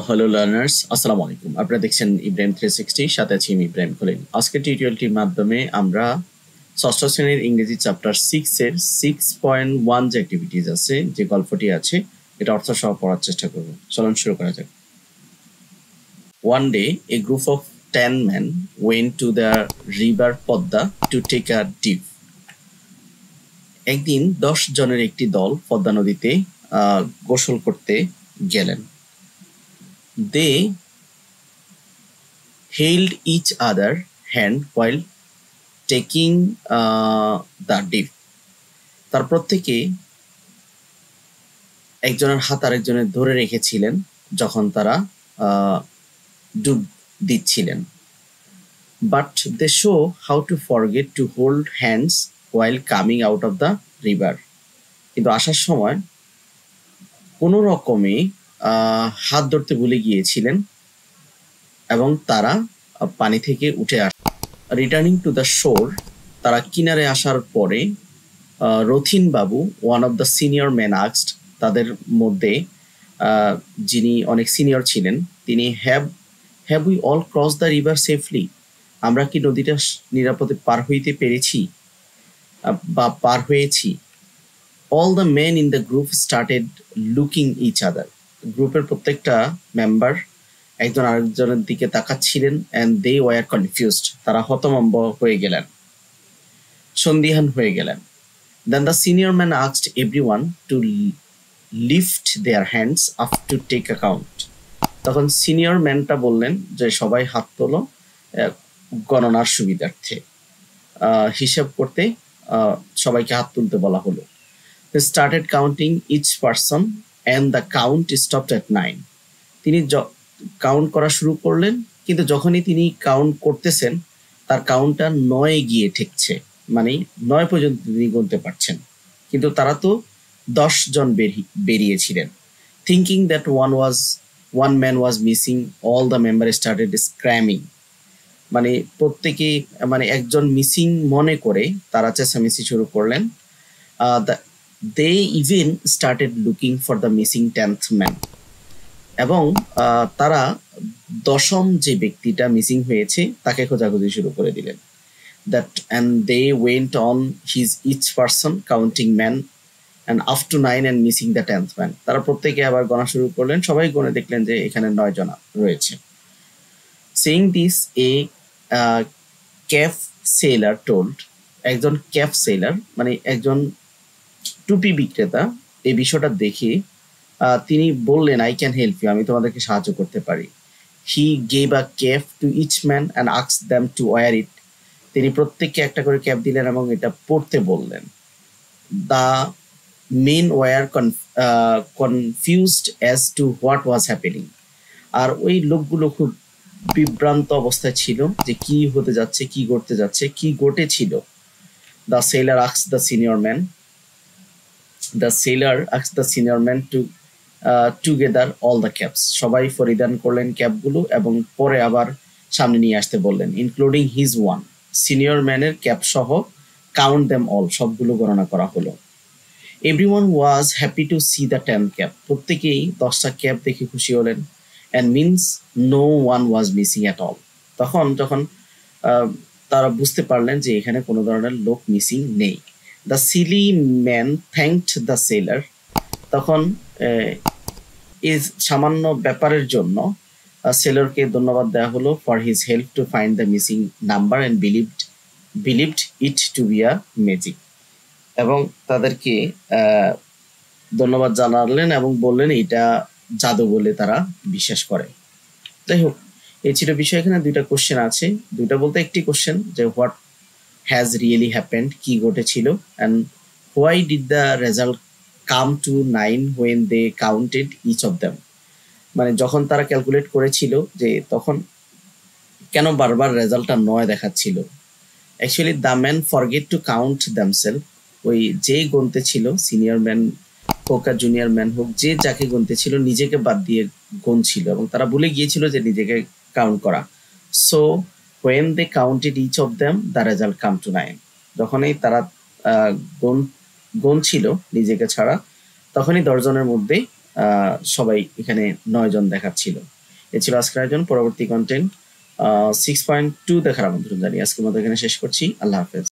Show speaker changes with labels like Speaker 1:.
Speaker 1: Hello learners, আসসালামু আলাইকুম। আপনারা দেখছেন ইব্রাহিম 360, সাথে আছি আমি ইব্রাহিম খলিল। আজকের টিউটোরিয়ালটির মাধ্যমে আমরা ষষ্ঠ শ্রেণীর ইংরেজি চ্যাপ্টার 6 এর 6.1 যে অ্যাক্টিভিটিস আছে, যে গল্পটি আছে, এটা অর্থ সহ পড়ার চেষ্টা করব। চলুন শুরু করা যাক। One day, a group of 10 men went to the river Podda to take a dip. একদিন 10 জনের একটি দল পদ্মা নদীতে গোসল করতে গেলেন। They held each other hand while taking the dip. তার প্রত্যেকে একজনের হাত আরেকজনের ধরে রেখেছিলেন যখন তারা ডুব দিচ্ছিলেন। But they show how to forget to hold hands while coming out of the river. কিন্তু আসার সময় কোনো রকমে হাত ধরতে ভুলে গিয়েছিলেন এবং তারা পানি থেকে উঠে রিটার্নিং টু দ্য শোর, তারা কিনারে আসার পরে রথিন বাবু, one of the senior man asked, তাদের মধ্যে যিনি অনেক সিনিয়র ছিলেন, তিনি have we all cross the river safely, আমরা কি নদীটা নিরাপদে পার হইতে পেরেছি বা পার হয়েছি? All the men in the group started looking each other, গ্রুপের প্রত্যেকটা মেম্বার একজন আরেকজনের দিকে তাকাচ্ছিলেন। অ্যান্ড দে ওয়ার কনফিউজড, তারা হতভম্ব হয়ে গেলেন, সন্দিহান হয়ে গেলেন। Then the senior man asked everyone to lift their hands up to take account. তখন সিনিয়র ম্যানটা বললেন যে সবাই হাত তোলো গণনার সুবিধার্থে, হিসাব করতে সবাইকে হাত তুলতে বলা হলো। They started counting each person and the count stopped at 9. তিনি কাউন্ট করা শুরু করলেন, কিন্তু যখনই তিনি কাউন্ট করতেছেন তার কাউন্টটা 9 গিয়ে ঠেকছে, মানে 9 পর্যন্ত তিনি গুনতে পারছেন, কিন্তু তারা তো 10 জন বেরিয়েছিলেন। Thinking that one man was missing, all the members started screaming. মানে প্রত্যেকে একজন মিসিং মনে করে তারা চেঁচামেচি শুরু করলেন। they even started looking for the missing 10th man. এবং তারা দশম যে ব্যক্তিটা মিসিং হয়েছে তাকে খোঁজাখুঁজি শুরু করে দিলেন। And they went on each person counting men and up to 9 and missing the 10th man. তারা প্রত্যেকে আবার গণা শুরু করলেন, সবাই গুনে দেখলেন যে এখানে 9 জন রয়েছে। Saying this, a caf sailor told, একজন ক্যাফ সেলার মানে একজন টুপি বিক্রেতা এই বিষয়টা দেখে তিনি বললেন, আই ক্যান হেল্প ইউ, আমি তোমাদেরকে সাহায্য করতে পারি। He gave a cap to each man and asked them to wear it, তিনি প্রত্যেককে একটা করে ক্যাপ দিলেন এবং এটা পরতে বললেন। The men were confused as to what was happening, আর ওই লোকগুলো খুব বিভ্রান্ত অবস্থায় ছিল যে কি হতে যাচ্ছে, কি ঘটতে যাচ্ছে, কি ঘটেছিল। The seller asked the senior man to together all the caps, সবাই পরিধান করলেন ক্যাপগুলো এবং পরে আবার সামনে নিয়ে আসতে বললেন, ইনক্লুডিং হিজ ওয়ান, সিনিয়র ম্যানের ক্যাপ সহ কাউন্ট দেম অল, সবগুলো গণনা করা হলো। Everyone was happy to see the 10 cap, প্রত্যেকেই 10টা ক্যাপ দেখে খুশি হলেন। And means no one was missing at all, যখন তারা বুঝতে পারলেন যে এখানে কোনো ধরনের লোক মিসিং নেই। The silly man thanked the sailor, তখন এই সামান্য ব্যাপারের জন্য সেলরকে ধন্যবাদ দেওয়া হলো for his help to find the missing number and believed it to be a magic, এবং তাদেরকে ধন্যবাদ জানালেন এবং বললেন এটা জাদু বলে তারা বিশ্বাস করে। যাই হোক, এই ছিল বিষয়। এখানে দুইটা কোশ্চেন আছে, দুইটা বলতে একটি কোশ্চেন যে হোয়াট হ্যাজ রিয়েলি হ্যাপেন্ড, কি ঘটেছিল, and why did the result come to 9 when they counted each of them, মানে যখন তারা ক্যালকুলেট করেছিল যে তখন কেন বারবার রেজাল্টটা 9 দেখাচ্ছিল। Actually the man forget to count themselves, ওই যে গুনতে ছিল, সিনিয়র ম্যান হোক আর জুনিয়র ম্যান হোক, যে যাকে গুনতে ছিল নিজেকে বাদ দিয়ে গুনছিল এবং তারা ভুলে গিয়েছিল যে নিজেকে কাউন্ট করা। So when they counted each of them the result come to 9, যখনই তারা গুনছিল নিজেকে ছাড়া, তখনই 10 জনের মধ্যে সবাই এখানে 9 জন দেখাচ্ছিল। এ ছিল আজকের আয়োজন। পরবর্তী কন্টেন্ট 6.2 দেখার আমন্ত্রণ জানিয়ে আজকের মতো এখানে শেষ করছি। আল্লাহ হাফেজ।